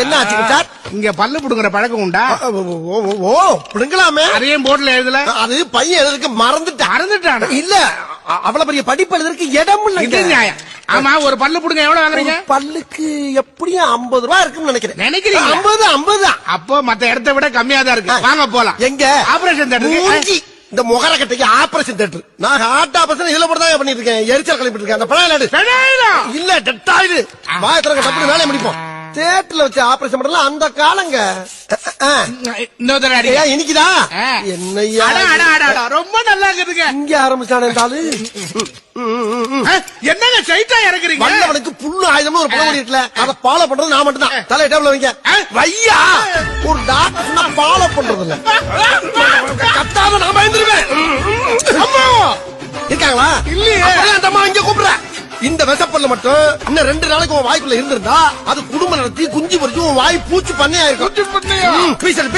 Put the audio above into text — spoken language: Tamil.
என்ன ஆச்சுங்க சார்? இங்க பல்லு புடுங்குற பழக்கம் உண்டா? ஓ பிடுங்கலாமே. அதையும் போர்டுல எழுதல. அது பையன் எழுதுக்கு மறந்துட்டான். இல்ல அவ்வளவு பெரிய படிப்பு எழுதுறதுக்கு இடம் இல்ல. இது நியாயம். ஆமா, ஒரு பல்லு புடுங்க எவ்வளவு வாங்குறீங்க? பல்லுக்கு எப்படியும் 50 ரூபாய் இருக்குன்னு நினைக்கிறேன். நினைக்கிறீங்க? 50. அப்போ மத்த இடத்தை விட கம்மியா தான் இருக்கு. வாங்க போலாம். எங்க? ஆபரேஷன் தேட்டருக்கு. இந்த முகர கட்டைக்கு ஆபரேஷன் தேட்டர். நான் ஹார்ட் ஆபரேஷன் இதுல போட்டு தான் பண்ணிட்டு இருக்கேன். எரிச்சல் கிளப்பிட்டு இருக்கேன். அந்த பழம் இல்ல டெட்டாயிடு வாயத்திரங்க டப்புனு வேலையை முடிப்போம். தேட்டர்ல வச்சு ஆபரேஷன் பண்ணலாம் அந்த காலங்க. இன்னைக்குதா என்னையா ரொம்ப நல்லா இருக்குதுங்க. இங்க ஆரம்பிச்சானே என்னங்க சைட்டா இறக்குறீங்க? வல்லவனுக்கு புல்லு ஆயுதம்னு ஒரு பழமொழி இருக்குல்ல, அதை ஃபாலோ பண்றது நான் மட்டும் தான். தலை டேபிள்ல வைங்க. வையா ஒரு டாக்டர் சொன்னா ஃபாலோ பண்றது இல்ல. கத்தாத நான் பயந்துருவேன். அம்மா இருக்காங்களா? இல்லையே. அந்த அம்மா இங்க கூப்பிடுற. இந்த விஷப்பல்ல மட்டும் இன்னும் 2 நாளைக்கு உன் வாய்க்குள்ள இருந்திருந்தா அது குடும்பம் நடத்தி குஞ்சு பொறிச்சு உன் வாய் பூச்சி பண்ணையா இருக்கும். பீசல்